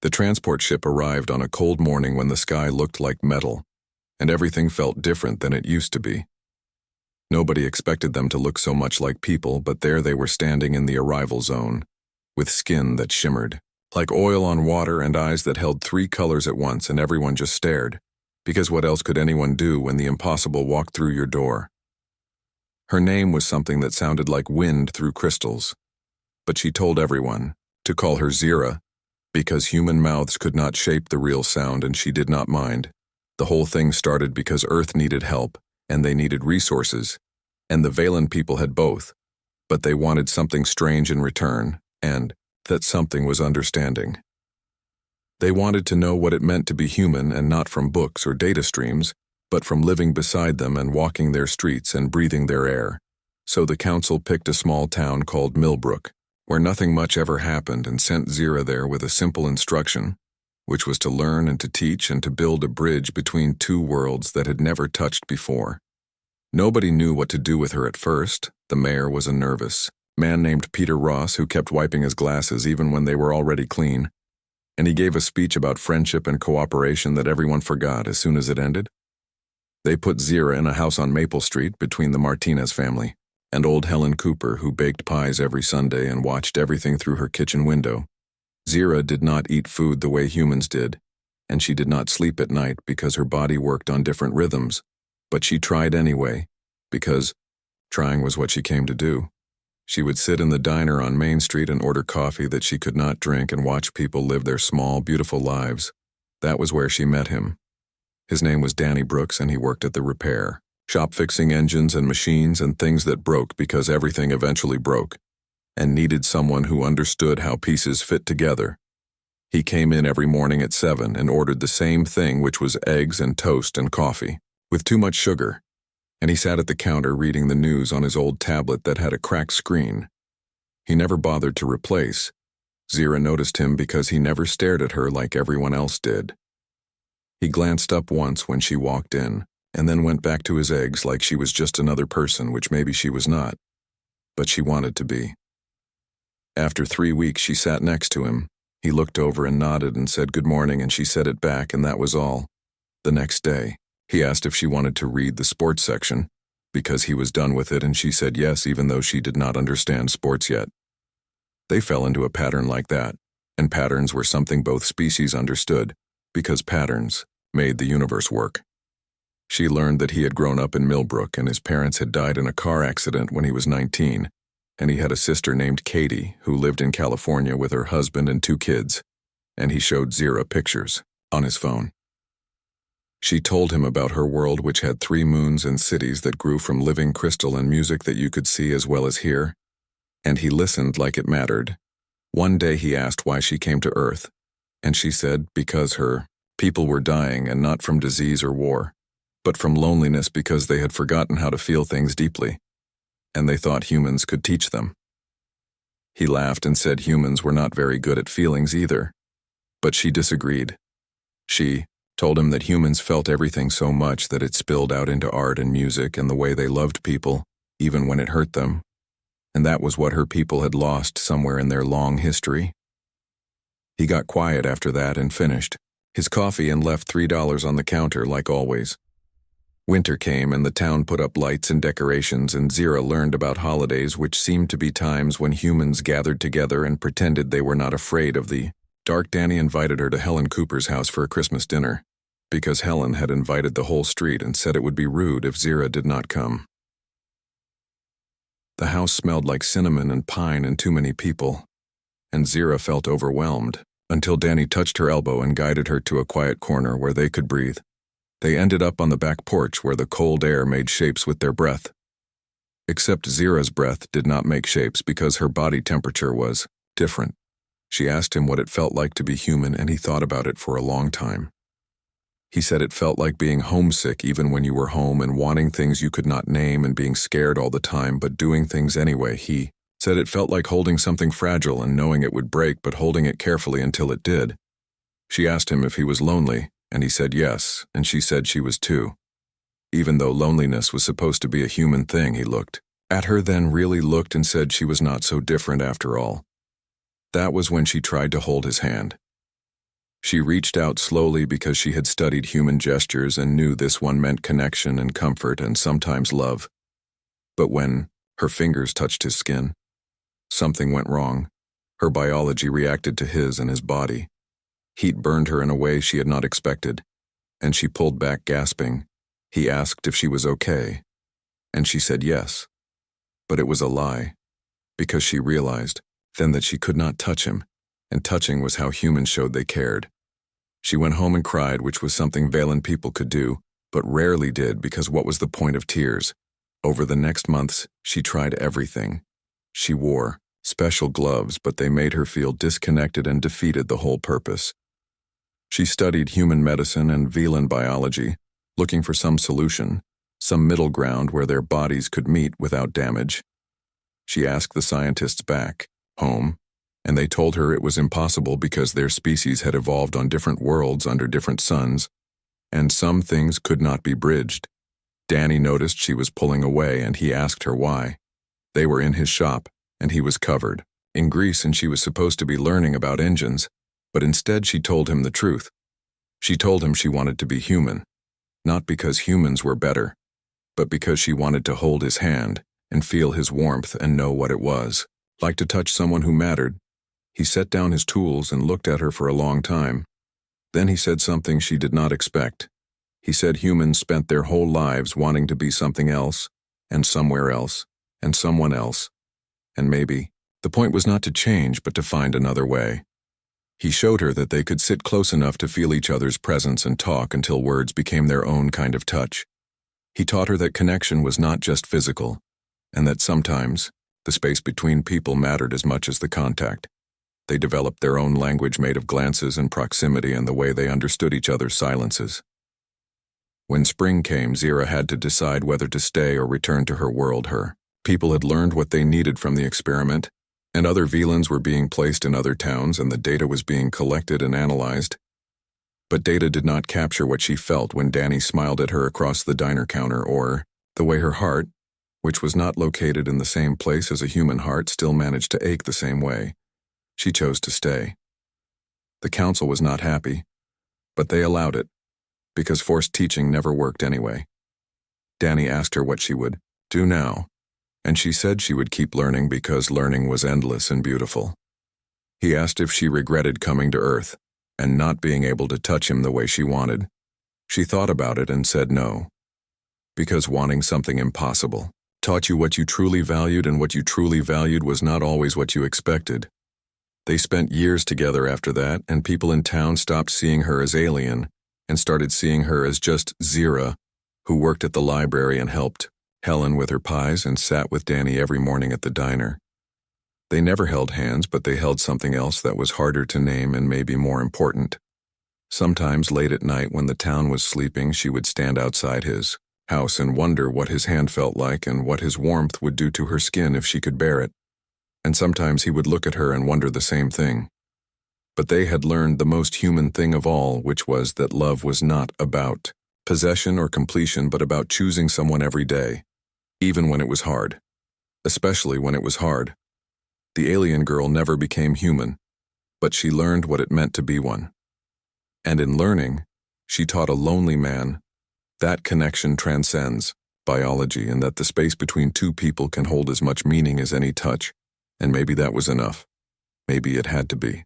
The transport ship arrived on a cold morning when the sky looked like metal, and everything felt different than it used to be. Nobody expected them to look so much like people, but there they were standing in the arrival zone, with skin that shimmered, like oil on water, and eyes that held 3 colors at once, and everyone just stared, because what else could anyone do when the impossible walked through your door? Her name was something that sounded like wind through crystals, but she told everyone to call her Zira, because human mouths could not shape the real sound, and she did not mind. The whole thing started because Earth needed help, and they needed resources, and the Valen people had both, but they wanted something strange in return, and that something was understanding. They wanted to know what it meant to be human, and not from books or data streams, but from living beside them and walking their streets and breathing their air. So the council picked a small town called Millbrook, where nothing much ever happened, and sent Zira there with a simple instruction, which was to learn and to teach and to build a bridge between 2 worlds that had never touched before. Nobody knew what to do with her at first. The mayor was a nervous man named Peter Ross who kept wiping his glasses even when they were already clean, and he gave a speech about friendship and cooperation that everyone forgot as soon as it ended. They put Zira in a house on Maple Street between the Martinez family and old Helen Cooper, who baked pies every Sunday and watched everything through her kitchen window. Zira did not eat food the way humans did, and she did not sleep at night because her body worked on different rhythms, but she tried anyway, because trying was what she came to do. She would sit in the diner on Main Street and order coffee that she could not drink and watch people live their small, beautiful lives. That was where she met him. His name was Danny Brooks, and he worked at the repair shop fixing engines and machines and things that broke, because everything eventually broke, and needed someone who understood how pieces fit together. He came in every morning at 7 and ordered the same thing, which was eggs and toast and coffee, with too much sugar, and he sat at the counter reading the news on his old tablet that had a cracked screen. He never bothered to replace. Zira noticed him because he never stared at her like everyone else did. He glanced up once when she walked in, and then went back to his eggs like she was just another person, which maybe she was not, but she wanted to be. After 3 weeks, she sat next to him. He looked over and nodded and said good morning, and she said it back, and that was all. The next day, he asked if she wanted to read the sports section, because he was done with it, and she said yes, even though she did not understand sports yet. They fell into a pattern like that, and patterns were something both species understood, because patterns made the universe work. She learned that he had grown up in Millbrook, and his parents had died in a car accident when he was 19, and he had a sister named Katie who lived in California with her husband and 2 kids, and he showed Zira pictures on his phone. She told him about her world, which had 3 moons and cities that grew from living crystal and music that you could see as well as hear, and he listened like it mattered. One day he asked why she came to Earth, and she said because her people were dying, and not from disease or war, but from loneliness, because they had forgotten how to feel things deeply, and they thought humans could teach them. He laughed and said humans were not very good at feelings either, but she disagreed. She told him that humans felt everything so much that it spilled out into art and music and the way they loved people, even when it hurt them, and that was what her people had lost somewhere in their long history. He got quiet after that and finished his coffee and left $3 on the counter like always. Winter came, and the town put up lights and decorations, and Zira learned about holidays, which seemed to be times when humans gathered together and pretended they were not afraid of the dark. Danny invited her to Helen Cooper's house for a Christmas dinner, because Helen had invited the whole street and said it would be rude if Zira did not come. The house smelled like cinnamon and pine and too many people, and Zira felt overwhelmed, until Danny touched her elbow and guided her to a quiet corner where they could breathe. They ended up on the back porch where the cold air made shapes with their breath. Except Zira's breath did not make shapes because her body temperature was different. She asked him what it felt like to be human, and he thought about it for a long time. He said it felt like being homesick even when you were home, and wanting things you could not name, and being scared all the time but doing things anyway. He said it felt like holding something fragile and knowing it would break but holding it carefully until it did. She asked him if he was lonely, and he said yes, and she said she was too. Even though loneliness was supposed to be a human thing, he looked at her, then really looked, and said she was not so different after all. That was when she tried to hold his hand. She reached out slowly because she had studied human gestures and knew this one meant connection and comfort and sometimes love. But when her fingers touched his skin, something went wrong. Her biology reacted to his and his body. Heat burned her in a way she had not expected, and she pulled back gasping. He asked if she was okay, and she said yes. But it was a lie, because she realized then that she could not touch him, and touching was how humans showed they cared. She went home and cried, which was something Valen people could do, but rarely did because what was the point of tears? Over the next months, she tried everything. She wore special gloves, but they made her feel disconnected and defeated the whole purpose. She studied human medicine and Valen biology, looking for some solution, some middle ground where their bodies could meet without damage. She asked the scientists back home, and they told her it was impossible because their species had evolved on different worlds under different suns, and some things could not be bridged. Danny noticed she was pulling away, and he asked her why. They were in his shop, and he was covered in grease, and she was supposed to be learning about engines, but instead she told him the truth. She told him she wanted to be human, not because humans were better, but because she wanted to hold his hand and feel his warmth and know what it was like to touch someone who mattered. He set down his tools and looked at her for a long time. Then he said something she did not expect. He said humans spent their whole lives wanting to be something else, and somewhere else, and someone else. And maybe the point was not to change, but to find another way. He showed her that they could sit close enough to feel each other's presence and talk until words became their own kind of touch. He taught her that connection was not just physical, and that sometimes the space between people mattered as much as the contact. They developed their own language made of glances and proximity and the way they understood each other's silences. When spring came, Zira had to decide whether to stay or return to her world. Her people had learned what they needed from the experiment, and other Velans were being placed in other towns, and the data was being collected and analyzed. But data did not capture what she felt when Danny smiled at her across the diner counter, or the way her heart, which was not located in the same place as a human heart, still managed to ache the same way. She chose to stay. The council was not happy, but they allowed it, because forced teaching never worked anyway. Danny asked her what she would do now, and she said she would keep learning because learning was endless and beautiful. He asked if she regretted coming to Earth and not being able to touch him the way she wanted. She thought about it and said no, because wanting something impossible taught you what you truly valued, and what you truly valued was not always what you expected. They spent years together after that, and people in town stopped seeing her as alien and started seeing her as just Zira, who worked at the library and helped Helen with her pies and sat with Danny every morning at the diner. They never held hands, but they held something else that was harder to name and maybe more important. Sometimes late at night when the town was sleeping, she would stand outside his house and wonder what his hand felt like and what his warmth would do to her skin if she could bear it. And sometimes he would look at her and wonder the same thing. But they had learned the most human thing of all, which was that love was not about possession or completion, but about choosing someone every day, even when it was hard. Especially when it was hard. The alien girl never became human, but she learned what it meant to be one. And in learning, she taught a lonely man that connection transcends biology, and that the space between two people can hold as much meaning as any touch, and maybe that was enough. Maybe it had to be.